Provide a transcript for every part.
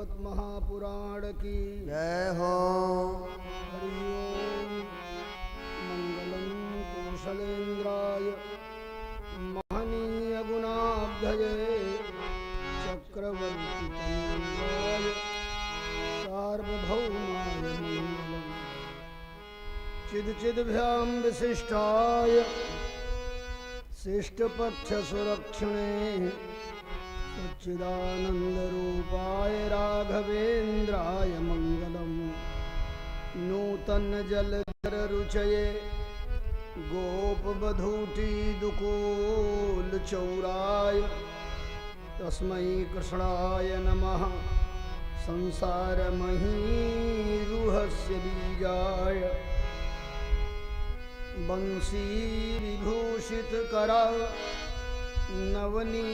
भागवत महापुराण की जय हो। हरि ओम। मंगलम कौशलेन्द्राय महनीय गुणाब्धये चक्रवर्ती तनूजाय सार्वभौमाय मंगलम। चिदचिद्भ्यां विशिष्टाय शिष्टपक्ष सुरक्षणे सच्चिदानंदरूपाय राघवेन्द्राय मंगलम। नूतन जलधर रुचये गोपवधूटी दुकूल चौराय तस्मै कृष्णाय नमः। संसारमहीरुहस्य बीजाय बंशी विभूषित करा नवनीरदाभात्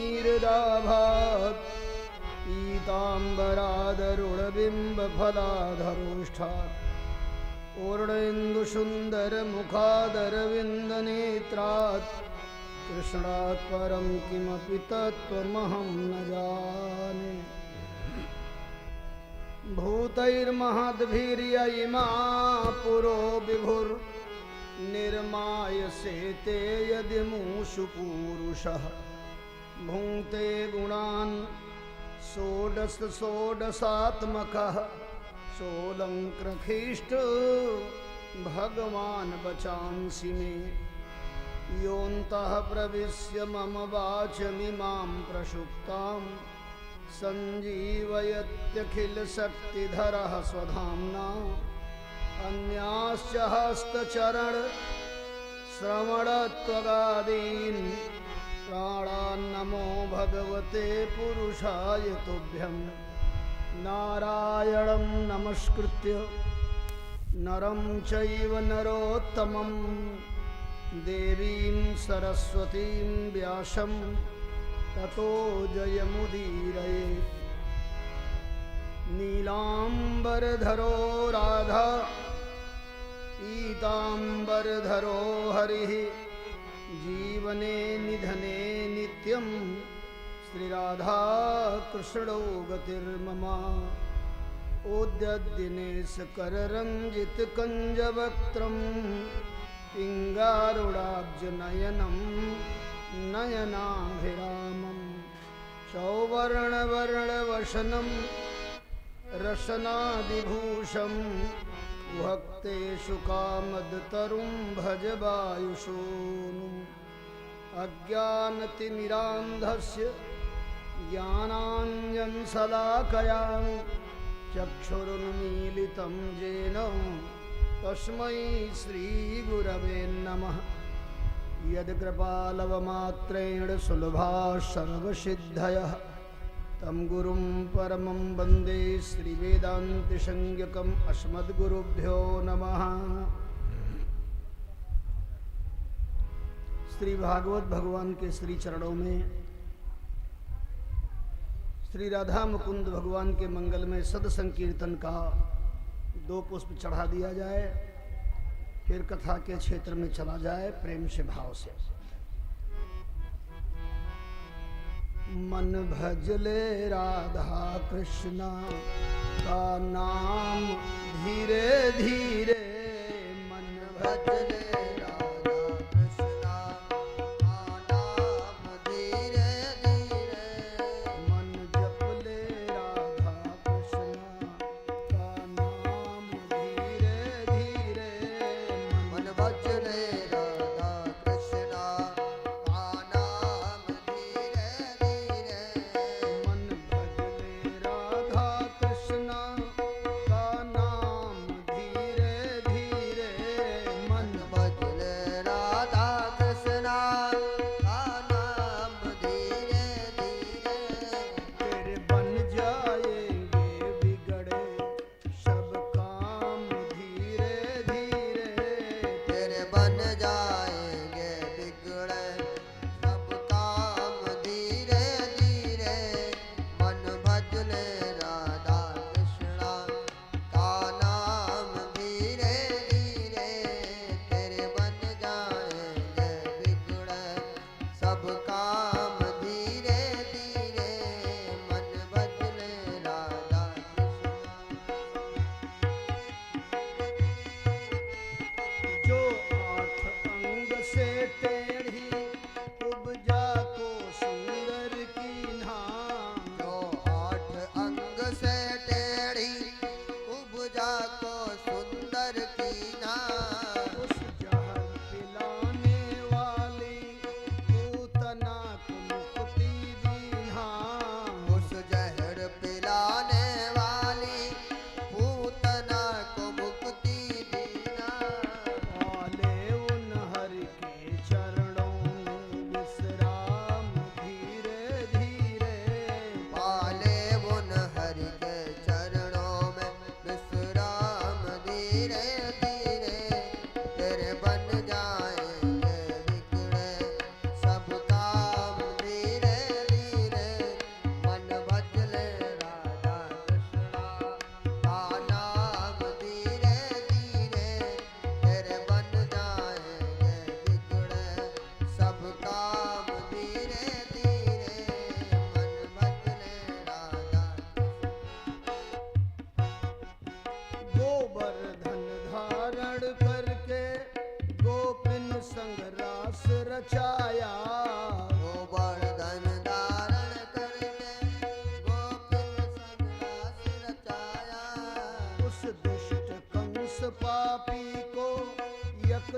पीताम्बरादरुणबिम्बफलाधरोष्ठात् पूर्णेन्दुसुन्दरमुखादरविन्दनेत्रात् कृष्णात् परं किमपि तत्त्वमहं न जाने। भूतैर्महद्भिर्य इमा पुरो विभुर् निर्मायसेते यदि मूषु पूरुषः। भुङ्क्ते गुणान् षोडश षोडशात्मकः सोऽलङ्कृष्ट भगवान् वचांसि मे। योऽन्तः प्रविश्य मम वाचमिमां प्रसुप्तां सञ्जीवयत्यखिलशक्तिधरः स्वधाम्ना। अन्याश्च हस्तचरण श्रवणत्वगादीन् प्राणान्नमो भगवते पुरुषाय तुभ्यं। नारायणं नमस्कृत्य नरं चैव नरोत्तमं देवीं सरस्वतीं व्यासं ततो जयमुदीरयेत्। नीलाम्बरधरो राधा पीताम्बरधरो हरिः जीवने निधने नित्यं श्रीराधा कृष्णो गतिर्मम। ओद्यद्दिनेशकररञ्जितकञ्जवक्त्रं पिङ्गारुडाब्जनयनं नयनाभिरामं। सौवर्णवर्णवसनं रसनादिभूषं भक्तेषु कामदतरुं भज वायुसूनुम्। अज्ञानतिमिरान्धस्य ज्ञानाञ्जनशलाकया चक्षुरुन्मीलितं येन तस्मै श्रीगुरवे नमः। यत्कृपालवमात्रेण सुलभा सर्वसिद्धयः तं गुरुं परमं वन्दे श्रीवेदान्तिसंज्ञकम् अस्मद्गुरुभ्यो नमः। श्री भागवत भगवान के श्री चरणों में श्री राधा मुकुंद भगवान के मंगल में सद संकीर्तन का 2 पुष्प चढ़ा दिया जाए, फिर कथा के क्षेत्र में चला जाए प्रेम से भाव से। मन भजले राधा कृष्णा का नाम धीरे धीरे। मन भजले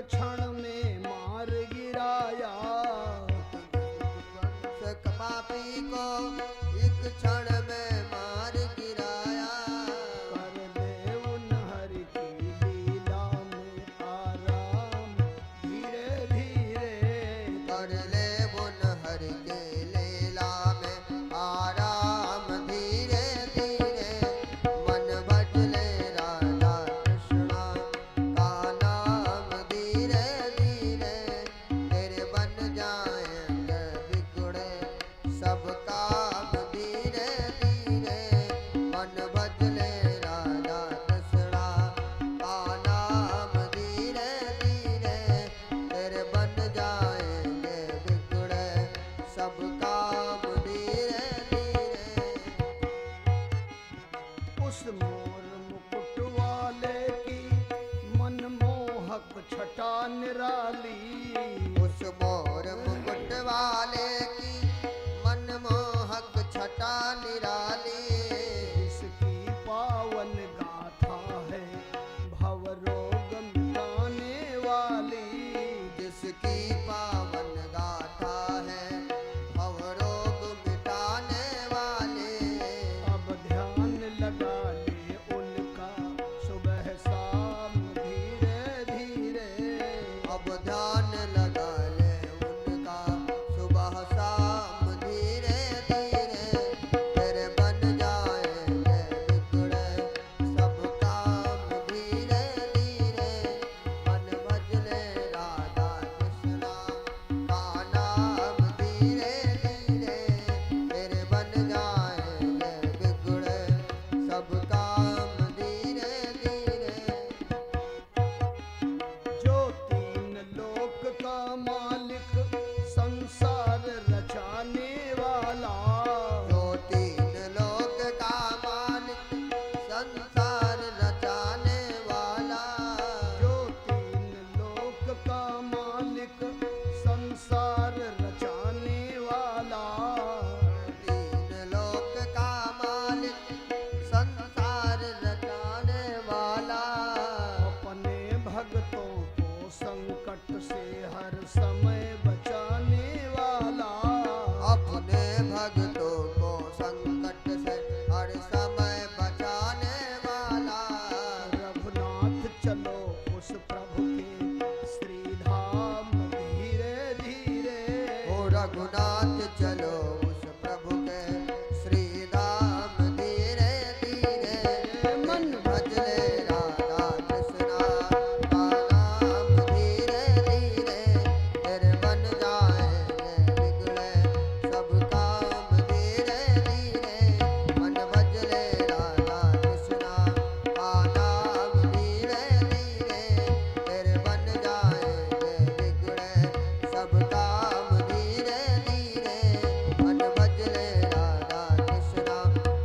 क्षण में मार गिराया। पापी को एक क्षण में मार गिराया। कर दे उन हरि की लीला में आराम धीरे धीरे। कर ले उन हरि के लीला में आराम धीरे धीरे। मन भज ले राधा कृष्णा का नाम धीरे धीरे। तेरे बन जाएंगे बिगड़े सब काम धीरे धीरे। मन भज ले राधा कृष्णा का नाम धीरे धीरे। तेरे बन जाएंगे बिगड़े सब काम धीरे धीरे। उस मोर मुकुट वाले की मनमोहक छटा निराली। उस मोर मुकुट वाले की मनमोहक छटा निराली। इसकी पावन गाथा है भवरोग मिटाने वाली। जिसकी पावन गाथा है भवरोग मिटाने वाले। अब ध्यान लगा ले उनका सुबह शाम धीरे धीरे। अब ध्यान लगा ले उनका सुबह शाम धीरे धीरे। तेरे बन जाएंगे बिगड़े सब काम धीरे धीरे। मन भज ले राधा कृष्णा का नाम धीरे धीरे। तेरे बन जाएंगे बिगड़े सब काम धीरे धीरे। जो तीन लोक का मालिक संसार रचाने वाला। जो तीन लोक का मालिक संसार रचाने वाला। जो तीन लोक का मालिक संसार रचाने वाला। तीन लोक का मालिक संसार रचाने वाला। अपने भक्तों को संकट से हर समय बचाने वाला। अपने भक्तों को संकट से हर समय बचाने वाला। रघुनाथ चलो उस प्रभु के श्रीधाम धीरे धीरे। ओ रघुनाथ चलो उस प्रभु के श्री धाम धीरे धीरे। मन भज ले राधा कृष्णा का नाम धीरे धीरे। तेरे बन जाएंगे बिगड़े सब काम धीरे धीरे। मन भज ले राधा कृष्णा का नाम धीरे धीरे। तेरे बन जाएंगे बिगड़े सब काम धीरे धीरे। मन भज ले राधा कृष्णा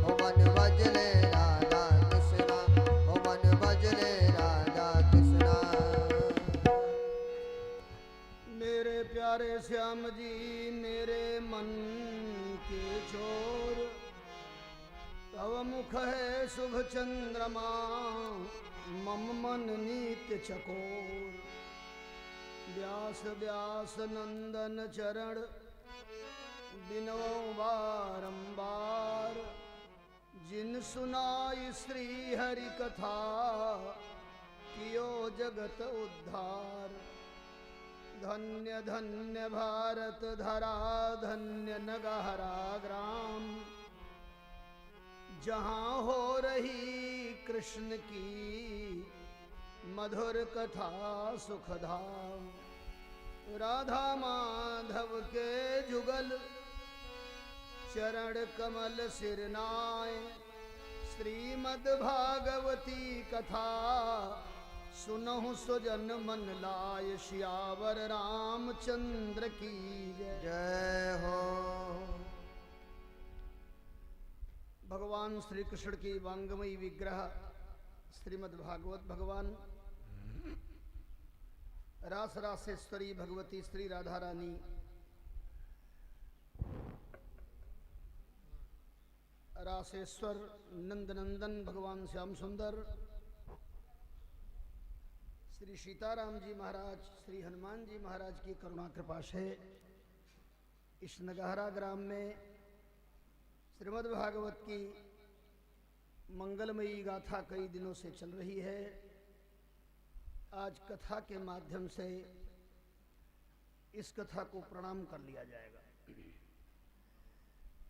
ओ मन भज ले राधा कृष्णा ओ मन भज ले राधा कृष्णा। मेरे प्यारे श्याम जी मेरे मन के छोर। तव मुख है शुभ चंद्रमा मम मन नीत चकोर। व्यास व्यास नंदन चरण बिनो बारंबार। जिन सुनाई श्री हरि कथा कियो जगत उद्धार। धन्य धन्य भारत धरा धन्य नगहरा ग्राम। जहाँ हो रही कृष्ण की मधुर कथा सुखधाम। राधा माधव के जुगल चरण कमल सिरनाए। श्रीमद् भागवती कथा सुनहु सुजन मन लाय। श्यावर रामचंद्र की जय। जय हो। भगवान श्री कृष्ण की वांगमयी विग्रह श्रीमद् भागवत भगवान रास रासेश्वरी भगवती श्री राधा रानी रासेश्वर नंदनंदन भगवान श्याम सुंदर श्री सीताराम जी महाराज, श्री हनुमान जी महाराज की करुणा कृपा से इस नगहरा ग्राम में श्रीमद् भागवत की मंगलमयी गाथा कई दिनों से चल रही है। आज कथा के माध्यम से इस कथा को प्रणाम कर लिया जाएगा।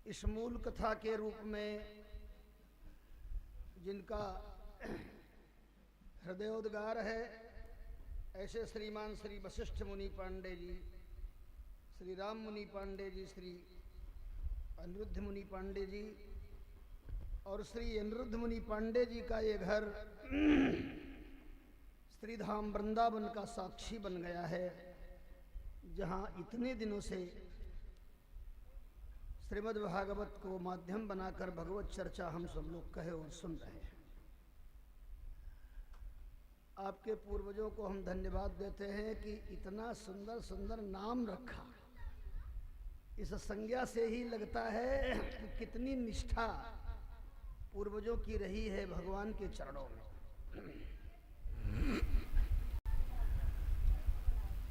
इस मूल कथा के रूप में जिनका हृदयोद्गार है, ऐसे श्रीमान श्री वशिष्ठ मुनि पांडे जी, श्री राम मुनि पांडे जी, श्री अनिरुद्ध मुनि पांडे जी और श्री अनिरुद्ध मुनि पांडे जी का ये घर श्रीधाम वृंदावन का साक्षी बन गया है, जहाँ इतने दिनों से श्रीमद् भागवत को माध्यम बनाकर भगवत चर्चा हम सब लोग कहे और सुन रहे हैं। आपके पूर्वजों को हम धन्यवाद देते हैं कि इतना सुंदर सुंदर नाम रखा। इस संज्ञा से ही लगता है कि कितनी निष्ठा पूर्वजों की रही है भगवान के चरणों में।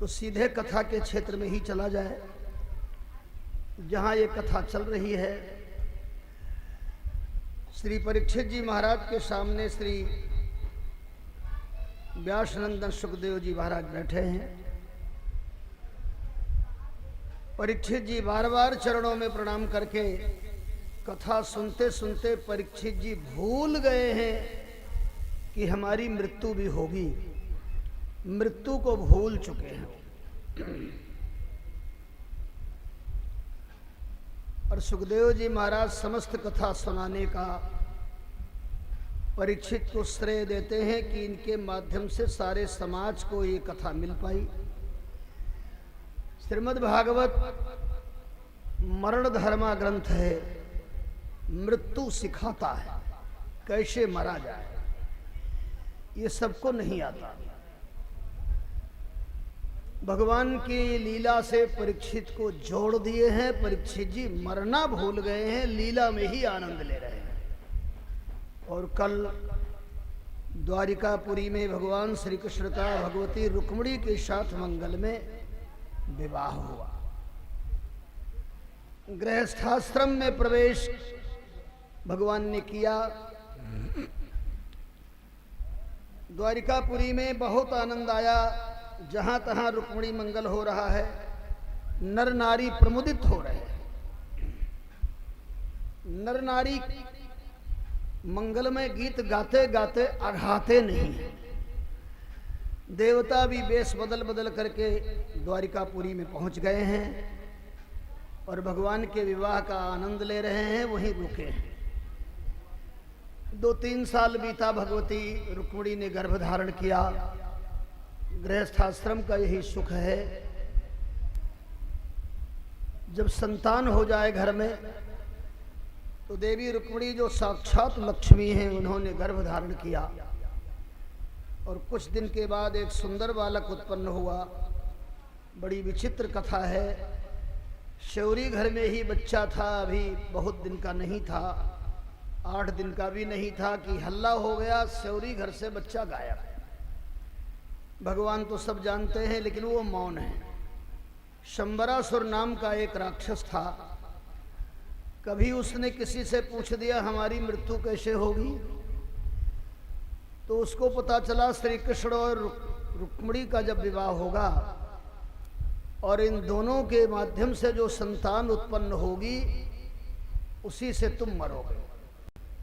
तो सीधे कथा के क्षेत्र में ही चला जाए, जहाँ ये कथा चल रही है। श्री परीक्षित जी महाराज के सामने श्री व्यासनंदन सुखदेव जी महाराज बैठे हैं। परीक्षित जी बार बार चरणों में प्रणाम करके कथा सुनते सुनते परीक्षित जी भूल गए हैं कि हमारी मृत्यु भी होगी। मृत्यु को भूल चुके हैं। और सुखदेव जी महाराज समस्त कथा सुनाने का परीक्षित को श्रेय देते हैं कि इनके माध्यम से सारे समाज को ये कथा मिल पाई। श्रीमद् भागवत मरण धर्मा ग्रंथ है। मृत्यु सिखाता है कैसे मरा जाए, ये सबको नहीं आता। भगवान की लीला से परीक्षित को जोड़ दिए हैं। परीक्षित जी मरना भूल गए हैं, लीला में ही आनंद ले रहे हैं। और कल द्वारिकापुरी में भगवान श्री कृष्ण का भगवती रुक्मिणी के साथ मंगल में विवाह हुआ। गृहस्थाश्रम में प्रवेश भगवान ने किया। द्वारिकापुरी में बहुत आनंद आया। जहां तहां रुक्मिणी मंगल हो रहा है, नर नारी प्रमुदित हो रहे हैं। नर नारी मंगलमय गीत गाते गाते अघाते नहीं है। देवता भी वेश बदल बदल करके द्वारिकापुरी में पहुंच गए हैं और भगवान के विवाह का आनंद ले रहे हैं, वहीं रुके हैं। 2-3 साल बीता, भगवती रुक्मिणी ने गर्भ धारण किया। गृहस्थाश्रम का यही सुख है। जब संतान हो जाए घर में, तो देवी रुक्मिणी जो साक्षात लक्ष्मी हैं, उन्होंने गर्भ धारण किया और कुछ दिन के बाद एक सुंदर बालक उत्पन्न हुआ। बड़ी विचित्र कथा है। शौरी घर में ही बच्चा था, अभी बहुत दिन का नहीं था, 8 दिन का भी नहीं था कि हल्ला हो गया, शौरी घर से बच्चा गायब। भगवान तो सब जानते हैं, लेकिन वो मौन है। शंबरासुर नाम का एक राक्षस था। कभी उसने किसी से पूछ दिया हमारी मृत्यु कैसे होगी, तो उसको पता चला श्री कृष्ण और रुक्मिणी का जब विवाह होगा और इन दोनों के माध्यम से जो संतान उत्पन्न होगी, उसी से तुम मरोगे।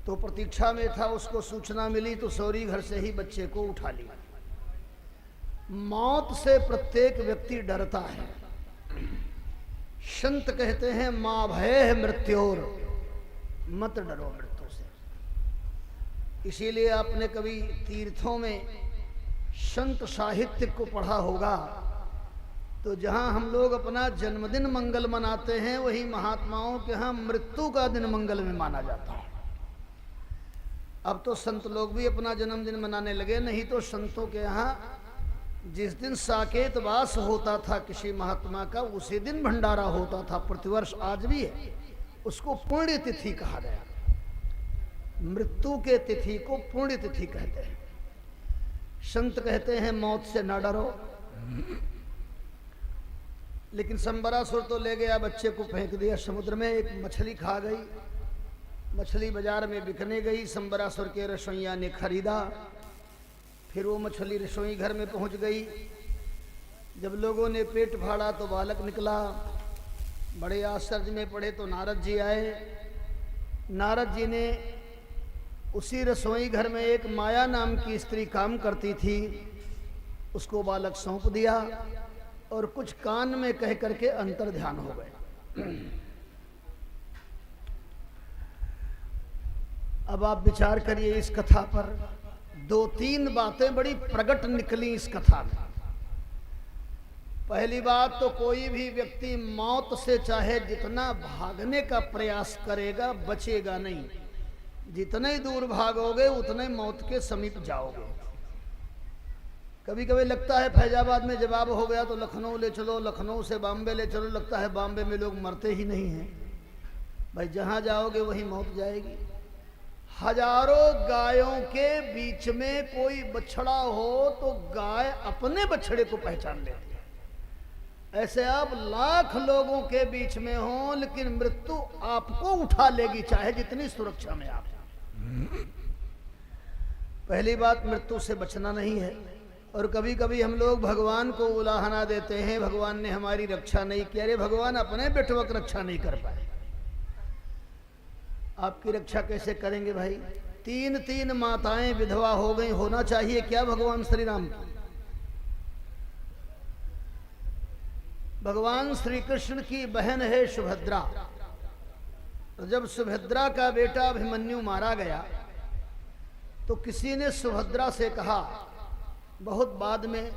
तो प्रतीक्षा में था, उसको सूचना मिली तो सौरी घर से ही बच्चे को उठा लिया। मौत से प्रत्येक व्यक्ति डरता है। संत कहते हैं मां भय मृत्योर, मत डरो मृत्यु से। इसीलिए आपने कभी तीर्थों में संत साहित्य को पढ़ा होगा, तो जहां हम लोग अपना जन्मदिन मंगल मनाते हैं, वही महात्माओं के यहाँ मृत्यु का दिन मंगल में माना जाता है। अब तो संत लोग भी अपना जन्मदिन मनाने लगे, नहीं तो संतों के यहाँ जिस दिन साकेत वास होता था किसी महात्मा का, उसी दिन भंडारा होता था। प्रतिवर्ष आज भी है। उसको पुण्य तिथि कहा गया। मृत्यु के तिथि को पुण्य तिथि कहते हैं। संत कहते हैं मौत से ना डरो, लेकिन संबरासुर तो ले गया, बच्चे को फेंक दिया समुद्र में। एक मछली खा गई, मछली बाजार में बिकने गई, संबरासुर के रसोइया ने खरीदा। फिर वो मछली रसोई घर में पहुंच गई। जब लोगों ने पेट फाड़ा तो बालक निकला। बड़े आश्चर्य में पड़े तो नारद जी आए। नारद जी ने उसी रसोई घर में एक माया नाम की स्त्री काम करती थी, उसको बालक सौंप दिया और कुछ कान में कह करके अंतर ध्यान हो गए। अब आप विचार करिए इस कथा पर। 2-3 बातें बड़ी प्रकट निकली इस कथा में। पहली बात तो कोई भी व्यक्ति मौत से चाहे जितना भागने का प्रयास करेगा बचेगा नहीं। जितने ही दूर भागोगे उतने मौत के समीप जाओगे। कभी कभी लगता है फैजाबाद में जवाब हो गया तो लखनऊ ले चलो, लखनऊ से बॉम्बे ले चलो। लगता है बॉम्बे में लोग मरते ही नहीं हैं। भाई जहां जाओगे वहीं मौत जाएगी। हजारों गायों के बीच में कोई बछड़ा हो तो गाय अपने बछड़े को पहचान लेती है। ऐसे आप लाख लोगों के बीच में हो, लेकिन मृत्यु आपको उठा लेगी, चाहे जितनी सुरक्षा में आप। पहली बात, मृत्यु से बचना नहीं है। और कभी कभी हम लोग भगवान को उलाहना देते हैं, भगवान ने हमारी रक्षा नहीं की। अरे भगवान अपने बेटवक रक्षा नहीं कर पाए, आपकी रक्षा कैसे करेंगे भाई? 3 माताएं विधवा हो गई, होना चाहिए क्या भगवान श्री राम की? भगवान श्री कृष्ण की बहन है सुभद्रा। तो जब सुभद्रा का बेटा अभिमन्यु मारा गया तो किसी ने सुभद्रा से कहा, बहुत बाद में,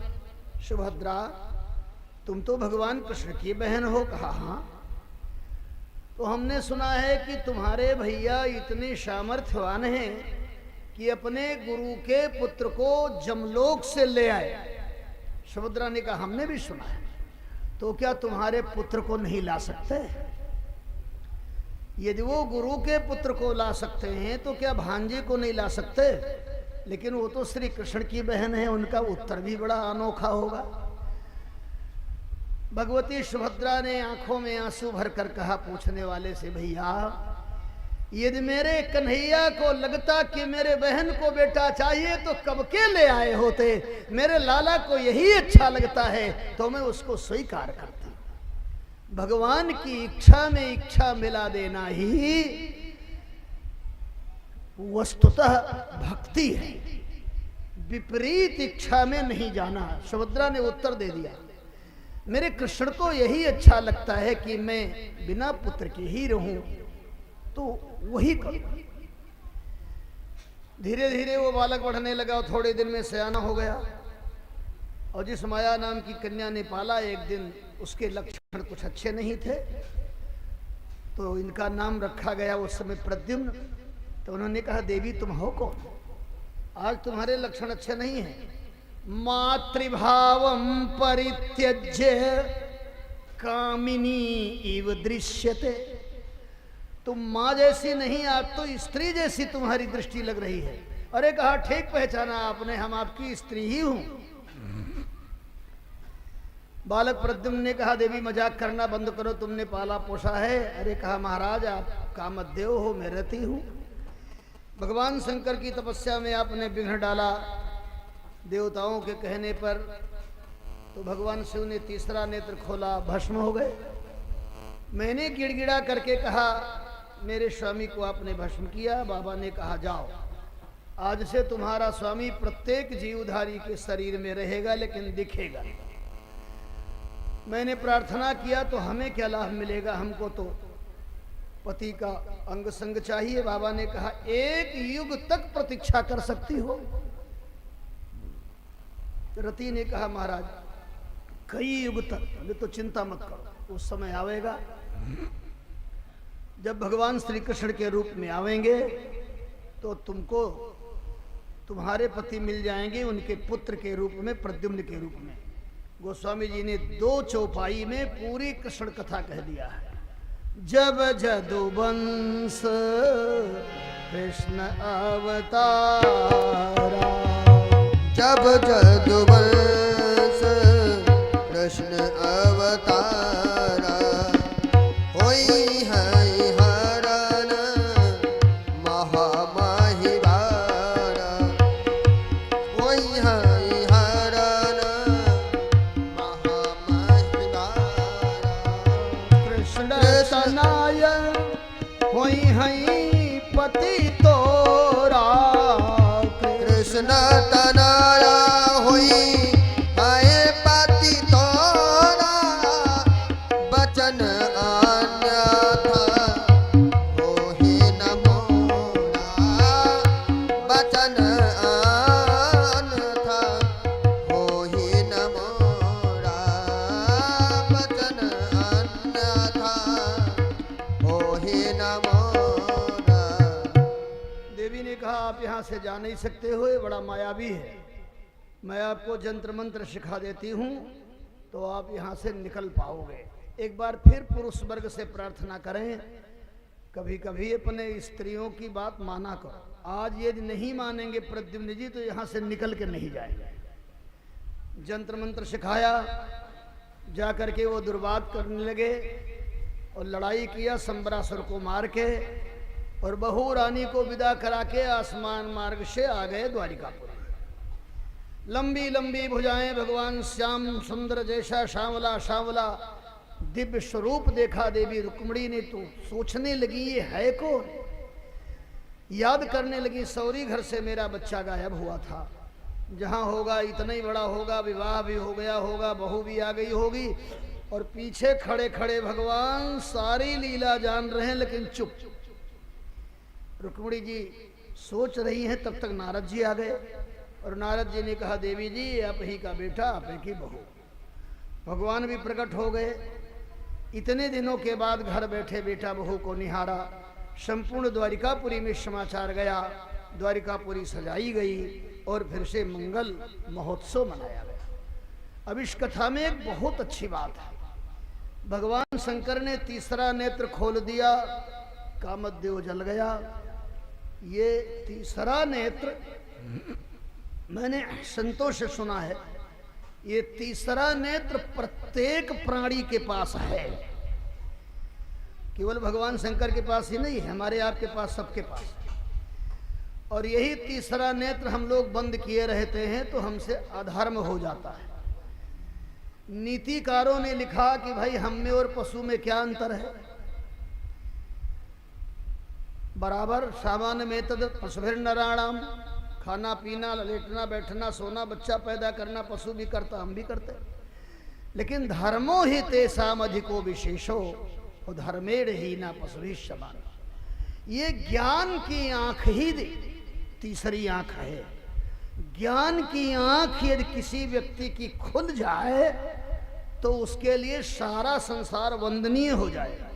सुभद्रा तुम तो भगवान कृष्ण की बहन हो। कहा हाँ। तो हमने सुना है कि तुम्हारे भैया इतने सामर्थ्यवान हैं कि अपने गुरु के पुत्र को जमलोक से ले आए। सुभद्रा ने कहा हमने भी सुना है। तो क्या तुम्हारे पुत्र को नहीं ला सकते? यदि वो गुरु के पुत्र को ला सकते हैं तो क्या भांजे को नहीं ला सकते? लेकिन वो तो श्री कृष्ण की बहन है, उनका उत्तर भी बड़ा अनोखा होगा। भगवती सुभद्रा ने आंखों में आंसू भरकर कहा पूछने वाले से, भैया यदि मेरे कन्हैया को लगता कि मेरे बहन को बेटा चाहिए तो कब के ले आए होते। मेरे लाला को यही अच्छा लगता है तो मैं उसको स्वीकार करती। भगवान की इच्छा में इच्छा मिला देना ही वस्तुतः भक्ति है, विपरीत इच्छा में नहीं जाना। सुभद्रा ने उत्तर दे दिया, मेरे कृष्ण को यही अच्छा लगता है कि मैं बिना पुत्र के ही रहूं, तो वही करूं। धीरे धीरे वो बालक बढ़ने लगा, थोड़े दिन में सयाना हो गया। और जिस माया नाम की कन्या ने पाला, एक दिन उसके लक्षण कुछ अच्छे नहीं थे तो इनका नाम रखा गया उस समय प्रद्युम्न। तो उन्होंने कहा, देवी तुम हो कौन? आज तुम्हारे लक्षण अच्छे नहीं हैं। मातृभावम परित्यज्य कामिनी इव दृश्यते। तुम माँ जैसी नहीं, आप तो स्त्री जैसी तुम्हारी दृष्टि लग रही है। अरे कहा ठीक पहचाना आपने, हम आपकी स्त्री ही हूं। बालक प्रद्युम्न ने कहा, देवी मजाक करना बंद करो, तुमने पाला पोसा है। अरे कहा महाराज आप कामदेव हो, मैं रति हूं। भगवान शंकर की तपस्या में आपने विघ्न डाला देवताओं के कहने पर। तो भगवान शिव ने तीसरा नेत्र खोला, भस्म हो गए। मैंने गिड़गिड़ा करके कहा, मेरे स्वामी को आपने भस्म किया। बाबा ने कहा, जाओ आज से तुम्हारा स्वामी प्रत्येक जीवधारी के शरीर में रहेगा लेकिन दिखेगा। मैंने प्रार्थना किया तो हमें क्या लाभ मिलेगा, हमको तो पति का अंग संग चाहिए। बाबा ने कहा, 1 युग तक प्रतीक्षा कर सकती हो। रति ने कहा, महाराज कई युग तक? अभी तो चिंता मत करो, उस समय आवेगा जब भगवान श्री कृष्ण के रूप में आवेंगे तो तुमको तुम्हारे पति मिल जाएंगे, उनके पुत्र के रूप में, प्रद्युम्न के रूप में। गोस्वामी जी ने 2 चौपाई में पूरी कृष्ण कथा कह दिया है। जब जदुवंश कृष्ण अवतारा, जब जदुवंश कृष्ण अवतारा होई है हरण महामहिवारा होई है हरण महामहिवारा कृष्ण तनाय होई हई पति तोरा कृष्ण तनाया हुई है पति तोरा बचन अन्यथा होहि न मोरा बचन अन्यथा होहि न मोरा बचन अन्यथा होहि न मोरा। देवी ने कहा आप यहाँ से जा नहीं सकते हो, ये बड़ा मायावी है, मैं आपको जंत्र मंत्र सिखा देती हूँ तो आप यहाँ से निकल पाओगे। एक बार फिर पुरुष वर्ग से प्रार्थना करें, कभी कभी अपने स्त्रियों की बात माना करो। आज यदि नहीं मानेंगे प्रद्युम्न जी तो यहाँ से निकल के नहीं जाएंगे। जंत्र मंत्र सिखाया, जा करके वो दुर्वाद करने लगे और लड़ाई किया संबरासुर को मार के, और बहू रानी को विदा करा के आसमान मार्ग से आ गए द्वारिकापुर। लंबी लंबी भुजाएं, भगवान श्याम सुंदर जैसा सांवला सांवला दिव्य स्वरूप देखा देवी रुक्मिणी ने तो सोचने लगी ये है कौन। याद करने लगी सौरी घर से मेरा बच्चा गायब हुआ था, जहां होगा इतना ही बड़ा होगा, विवाह भी हो गया होगा, बहू भी आ गई होगी, और पीछे खड़े खड़े भगवान सारी लीला जान रहे हैं लेकिन चुप। रुक्मिणी जी सोच रही हैं, तब तक नारद जी आ गए और नारद जी ने कहा देवी जी आप ही का बेटा, आप ही की बहू। भगवान भी प्रकट हो गए। इतने दिनों के बाद घर बैठे बेटा बहू को निहारा। संपूर्ण द्वारिकापुरी में समाचार गया, द्वारिकापुरी सजाई गई और फिर से मंगल महोत्सव मनाया गया। अब इस कथा में एक बहुत अच्छी बात है, भगवान शंकर ने तीसरा नेत्र खोल दिया, कामदेव जल गया। ये तीसरा नेत्र मैंने संतों से सुना है, ये तीसरा नेत्र प्रत्येक प्राणी के पास है, केवल भगवान शंकर के पास ही नहीं है, हमारे आपके पास, सबके पास। और यही तीसरा नेत्र हम लोग बंद किए रहते हैं तो हमसे अधर्म हो जाता है। नीतिकारों ने लिखा कि भाई हम में और पशु में क्या अंतर है, बराबर सामान्य में तद पशुभिर नराणाम, खाना पीना लेटना बैठना सोना बच्चा पैदा करना पशु भी करता, हम भी करते। लेकिन धर्मो ही तेसाम अधिको विशेषो और धर्मेण ही ना पशु ही समान। ये ज्ञान की आंख ही तीसरी आंख है। ज्ञान की आंख यदि किसी व्यक्ति की खुल जाए तो उसके लिए सारा संसार वंदनीय हो जाएगा।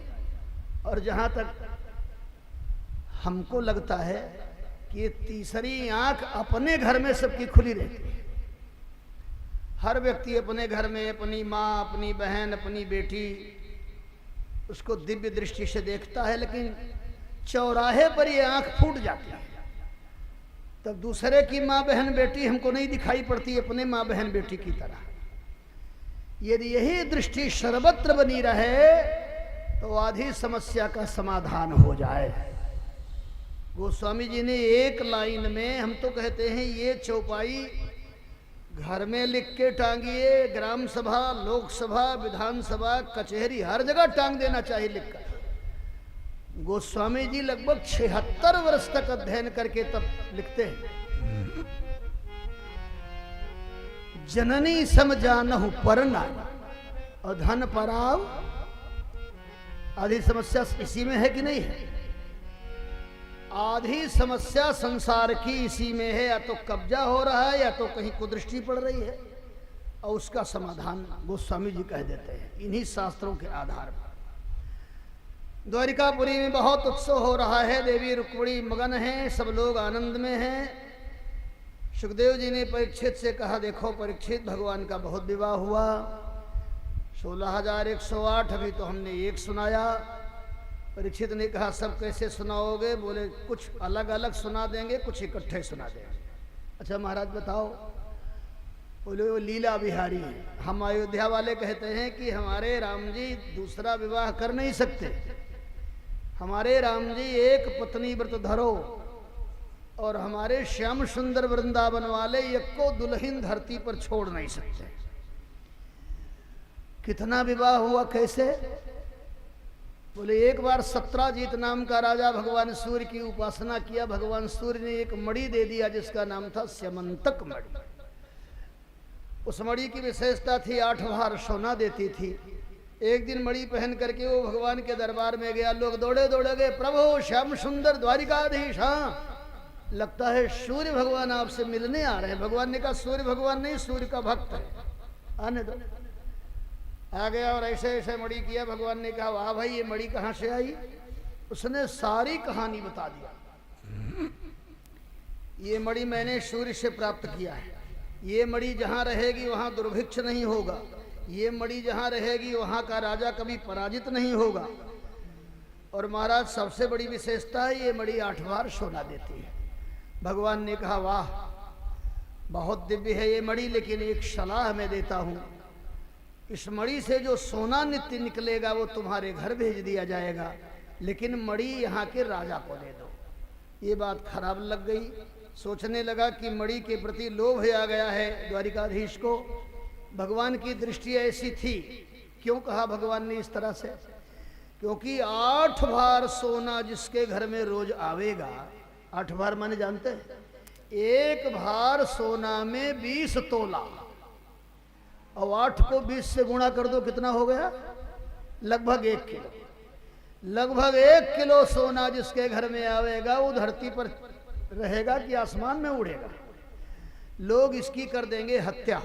और जहां तक हमको लगता है कि ये तीसरी आंख अपने घर में सबकी खुली रहती है। हर व्यक्ति अपने घर में अपनी माँ, अपनी बहन, अपनी बेटी उसको दिव्य दृष्टि से देखता है, लेकिन चौराहे पर ये आंख फूट जाती है। तब दूसरे की माँ बहन बेटी हमको नहीं दिखाई पड़ती, अपने माँ बहन बेटी की तरह। यदि यही दृष्टि सर्वत्र बनी रहे तो आधी समस्या का समाधान हो जाए। गोस्वामी जी ने एक लाइन में, हम तो कहते हैं ये चौपाई घर में लिख के टांगिए, ग्राम सभा, लोकसभा, विधानसभा, कचहरी, हर जगह टांग देना चाहिए लिखकर। गोस्वामी जी लगभग 76 वर्ष तक अध्ययन करके तब लिखते हैं, जननी सम जानहु परना और धन पराव। आधी समस्या इसी में है कि नहीं है? आधी समस्या संसार की इसी में है, या तो कब्जा हो रहा है या तो कहीं कुदृष्टि पड़ रही है, और उसका समाधान गोस्वामी जी कह देते हैं इन्हीं शास्त्रों के आधार पर। द्वारिकापुरी में बहुत उत्सव हो रहा है, देवी रुक्मिणी मगन हैं, सब लोग आनंद में हैं। सुखदेव जी ने परीक्षित से कहा देखो परीक्षित, भगवान का बहुत विवाह हुआ, 16,108, अभी तो हमने एक सुनाया। परीक्षित ने कहा सब कैसे सुनाओगे? बोले कुछ अलग अलग सुना देंगे, कुछ इकट्ठे सुना देंगे। अच्छा महाराज बताओ, बोले वो लीला बिहारी है। हम अयोध्या वाले कहते हैं कि हमारे राम जी दूसरा विवाह कर नहीं सकते, हमारे राम जी एक पत्नी व्रत धरो, और हमारे श्याम सुंदर वृंदावन वाले एक को दुल्हन धरती पर छोड़ नहीं सकते। कितना विवाह हुआ, कैसे? बोले एक बार सत्राजीत नाम का राजा भगवान सूर्य की उपासना किया। भगवान सूर्य ने एक मणि दे दिया जिसका नाम था स्यमंतक मणि। उस मणि की विशेषता थी 8 भार सोना देती थी। एक दिन मणि पहन करके वो भगवान के दरबार में गया। लोग दौड़े दौड़े गए, प्रभु श्याम सुंदर द्वारिकाधीश, हाँ लगता है सूर्य भगवान आपसे मिलने आ रहे हैं। भगवान ने कहा सूर्य भगवान नहीं, सूर्य का भक्त है, आने दो। आ गया और ऐसे ऐसे मणि किया। भगवान ने कहा वाह भाई, ये मणि कहाँ से आई? उसने सारी कहानी बता दिया। ये मणि मैंने सूर्य से प्राप्त किया है। ये मणि जहाँ रहेगी वहाँ दुर्भिक्ष नहीं होगा। ये मणि जहाँ रहेगी वहाँ का राजा कभी पराजित नहीं होगा। और महाराज सबसे बड़ी विशेषता है ये मणि 8 बार सोना देती है। भगवान ने कहा वाह बहुत दिव्य है ये मणि, लेकिन एक सलाह मैं देता हूँ, इस मणि से जो सोना नित्य निकलेगा वो तुम्हारे घर भेज दिया जाएगा, लेकिन मणि यहाँ के राजा को दे दो। ये बात खराब लग गई। सोचने लगा कि मणि के प्रति लोभ आ गया है द्वारिकाधीश को। भगवान की दृष्टि ऐसी थी। क्यों कहा भगवान ने इस तरह से? क्योंकि 8 बार सोना जिसके घर में रोज आवेगा, 8 बार माने जानते हैं, 1 भार सोना में 20 तोला, और 8 को 20 से गुणा कर दो, कितना हो गया? लगभग 1 किलो। लगभग 1 किलो सोना जिसके घर में आवेगा वो धरती पर रहेगा कि आसमान में उड़ेगा। लोग इसकी कर देंगे हत्या।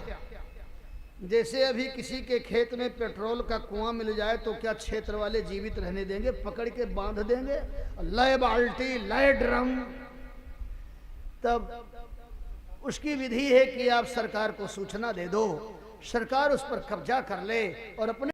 जैसे अभी किसी के खेत में पेट्रोल का कुआं मिल जाए तो क्या क्षेत्र वाले जीवित रहने देंगे? पकड़ के बांध देंगे, लय बाल्टी लय ड्रम। तब उसकी विधि है कि आप सरकार को सूचना दे दो, सरकार उस पर कब्जा कर ले और अपने